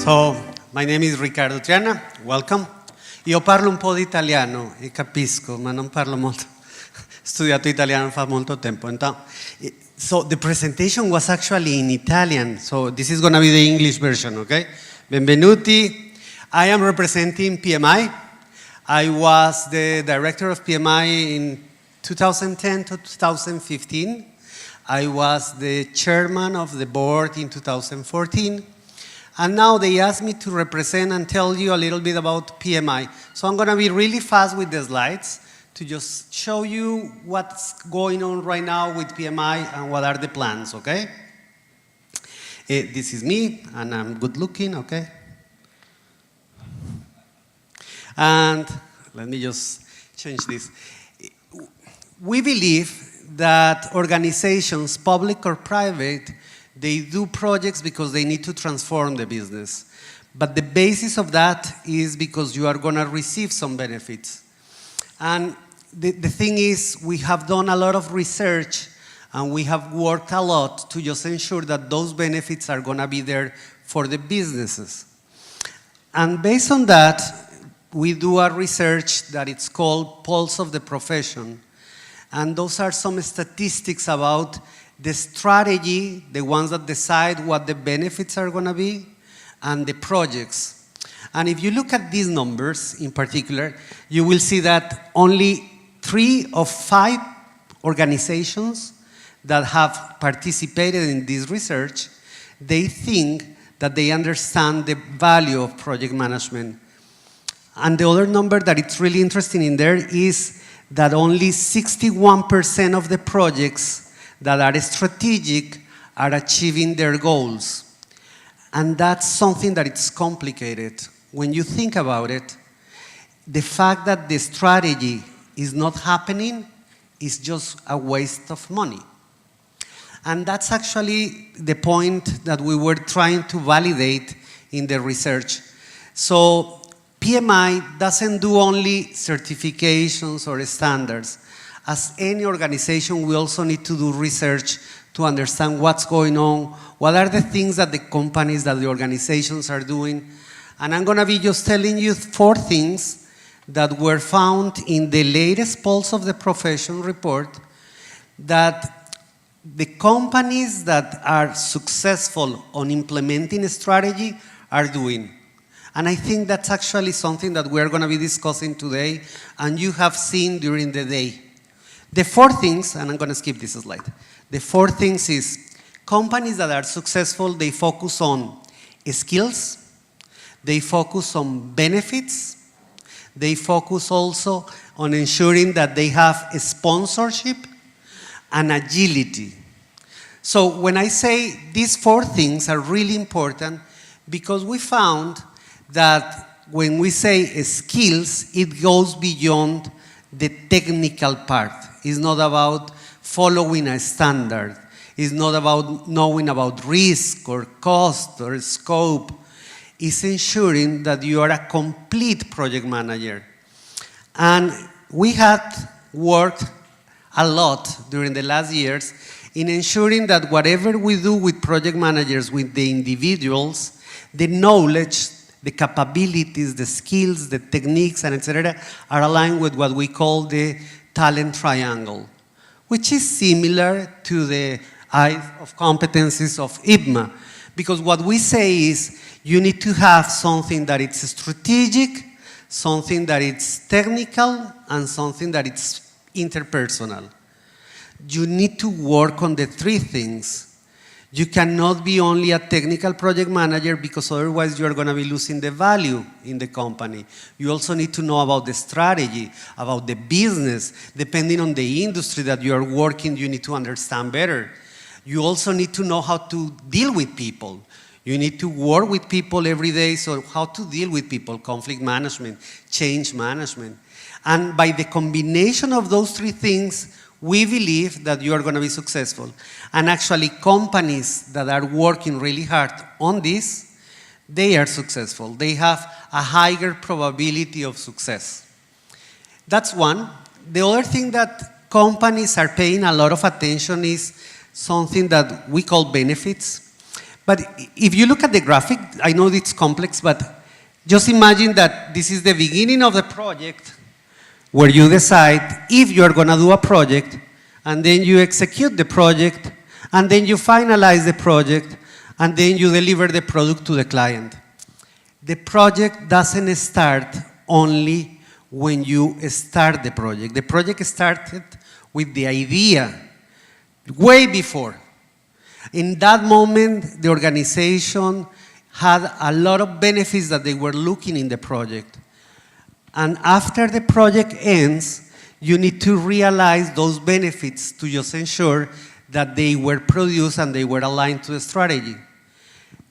So, my name is Ricardo, Triana, welcome. Io parlo un po' di italiano e capisco, ma non parlo molto. Ho studiato italiano fa molto tempo. So the presentation was actually in Italian, so this is going to be the English version, okay? Benvenuti. I am representing PMI. I was the director of PMI in 2010 to 2015. I was the chairman of the board in 2014. And now they asked me to represent and tell you a little bit about PMI. So I'm going to be really fast with the slides to just show you what's going on right now with PMI and what are the plans, okay? This is me, and I'm good looking, okay? And let me just change this. We believe that organizations, public or private, they do projects because they need to transform the business. But the basis of that is because you are going to receive some benefits. And the thing is, we have done a lot of research and we have worked a lot to just ensure that those benefits are going to be there for the businesses. And based on that, we do a research that it's called Pulse of the Profession. And those are some statistics about the strategy, the ones that decide what the benefits are going to be, and the projects. And if you look at these numbers in particular, you will see that only 3 of 5 organizations that have participated in this research, they think that they understand the value of project management. And the other number that it's really interesting in there is that only 61% of the projects that are strategic are achieving their goals. And that's something that it's complicated. When you think about it, the fact that the strategy is not happening is just a waste of money. And that's actually the point that we were trying to validate in the research. So PMI doesn't do only certifications or standards. As any organization, we also need to do research to understand what's going on, what are the things that the companies, that the organizations are doing. And I'm going to be just telling you 4 things that were found in the latest Pulse of the Profession report that the companies that are successful on implementing a strategy are doing. And I think that's actually something that we're going to be discussing today and you have seen during the day. The 4 things, and I'm going to skip this slide. The 4 things is companies that are successful, they focus on skills, they focus on benefits, they focus also on ensuring that they have a sponsorship and agility. So when I say these 4 things are really important because we found that when we say skills, it goes beyond the technical part. It's not about following a standard. It's not about knowing about risk or cost or scope. It's ensuring that you are a complete project manager. And we had worked a lot during the last years in ensuring that whatever we do with project managers, with the individuals, the knowledge, the capabilities, the skills, the techniques, and etc., are aligned with what we call the talent triangle, which is similar to the eye of competencies of IPMA. Because what we say is you need to have something that is strategic, something that is technical, and something that is interpersonal. You need to work on the 3 things. You cannot be only a technical project manager because otherwise you are going to be losing the value in the company. You also need to know about the strategy, about the business. Depending on the industry that you are working, you need to understand better. You also need to know how to deal with people. You need to work with people every day, so how to deal with people, conflict management, change management. And by the combination of those 3 things, we believe that you are going to be successful. And actually, companies that are working really hard on this, they are successful. They have a higher probability of success. That's one. The other thing that companies are paying a lot of attention is something that we call benefits. But if you look at the graphic, I know it's complex, but just imagine that this is the beginning of the project where you decide if you're going to do a project, and then you execute the project, and then you finalize the project, and then you deliver the product to the client. The project doesn't start only when you start the project. The project started with the idea way before. In that moment, the organization had a lot of benefits that they were looking in the project. And after the project ends, you need to realize those benefits to just ensure that they were produced and they were aligned to the strategy.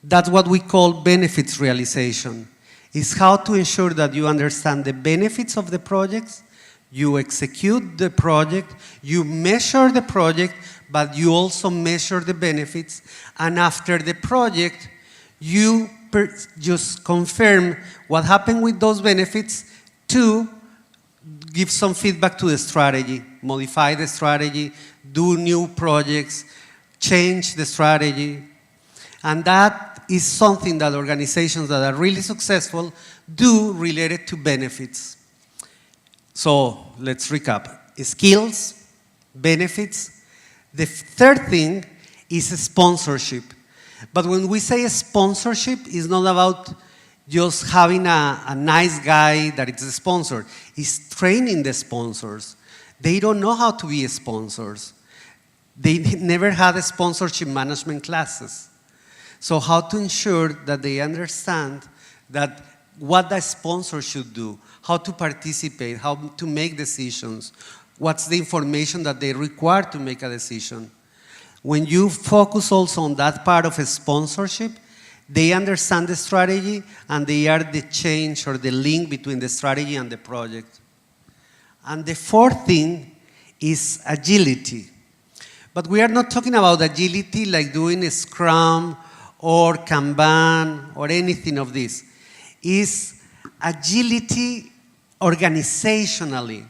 That's what we call benefits realization. It's how to ensure that you understand the benefits of the projects, you execute the project, you measure the project, but you also measure the benefits, and after the project, you just confirm what happened with those benefits to give some feedback to the strategy, modify the strategy, do new projects, change the strategy, and that is something that organizations that are really successful do related to benefits. So let's recap. Skills, benefits. The third thing is sponsorship. But when we say sponsorship, it's not about just having a nice guy that is a sponsor. It's training the sponsors. They don't know how to be sponsors. They never had a sponsorship management classes. So how to ensure that they understand that what the sponsor should do, how to participate, how to make decisions, what's the information that they require to make a decision. When you focus also on that part of a sponsorship, they understand the strategy and they are the change or the link between the strategy and the project. And the fourth thing is agility. But we are not talking about agility like doing a Scrum or Kanban or anything of this. It's agility organizationally.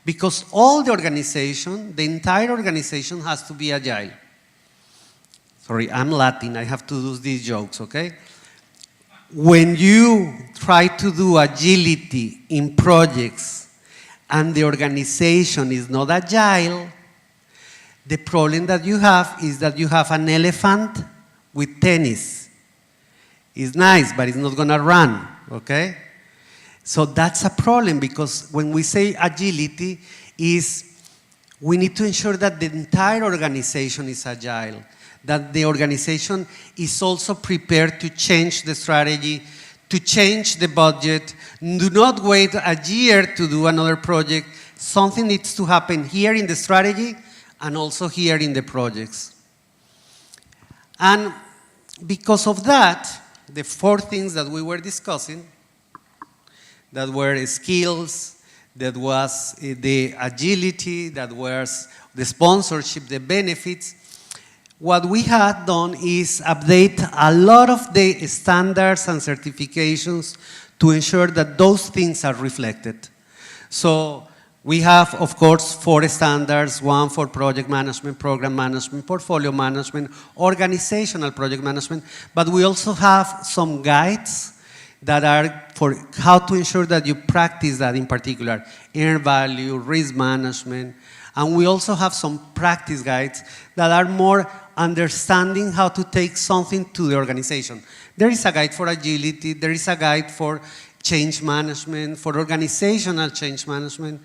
Because all the organization, the entire organization has to be agile. Sorry, I'm Latin, I have to do these jokes, okay? When you try to do agility in projects and the organization is not agile, the problem that you have is that you have an elephant with tennis. It's nice, but it's not gonna run, okay? So that's a problem because when we say agility we need to ensure that the entire organization is agile, that the organization is also prepared to change the strategy, to change the budget. Do not wait a year to do another project. Something needs to happen here in the strategy and also here in the projects. And because of that, the four things that we were discussing, that were skills, that was the agility, that was the sponsorship, the benefits. What we had done is update a lot of the standards and certifications to ensure that those things are reflected. So we have, of course, 4 standards, one for project management, program management, portfolio management, organizational project management, but we also have some guides that are for how to ensure that you practice that in particular, earn value, risk management, and we also have some practice guides that are more understanding how to take something to the organization. There is a guide for agility, there is a guide for change management, for organizational change management,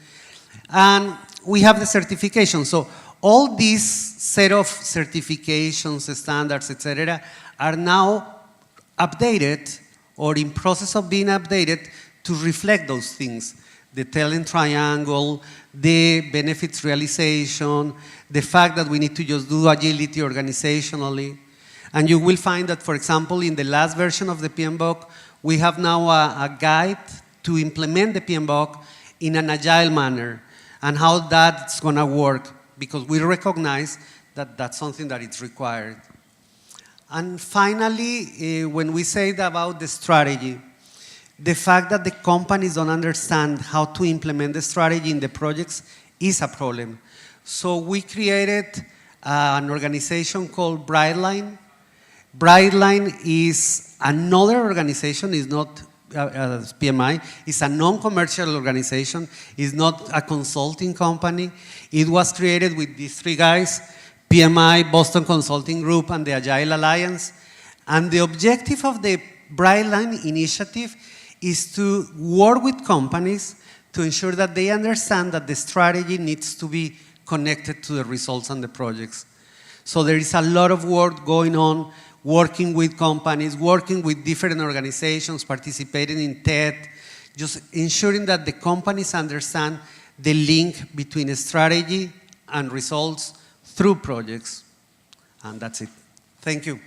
and we have the certification. So all these set of certifications, standards, etc., are now updated or in process of being updated to reflect those things. The talent triangle, the benefits realization, the fact that we need to just do agility organizationally. And you will find that, for example, in the last version of the PMBOK, we have now a guide to implement the PMBOK in an agile manner and how that's gonna work, because we recognize that that's something that is required. And finally, when we say about the strategy, the fact that the companies don't understand how to implement the strategy in the projects is a problem. So we created an organization called Brightline Brightline is another organization, is not PMI, it's a non-commercial organization, it's not a consulting company. It was created with these three guys, PMI, Boston Consulting Group, and the Agile Alliance. And the objective of the Brightline initiative is to work with companies to ensure that they understand that the strategy needs to be connected to the results and the projects. So there is a lot of work going on, working with companies, working with different organizations, participating in TED, just ensuring that the companies understand the link between strategy and results through projects. And that's it. Thank you.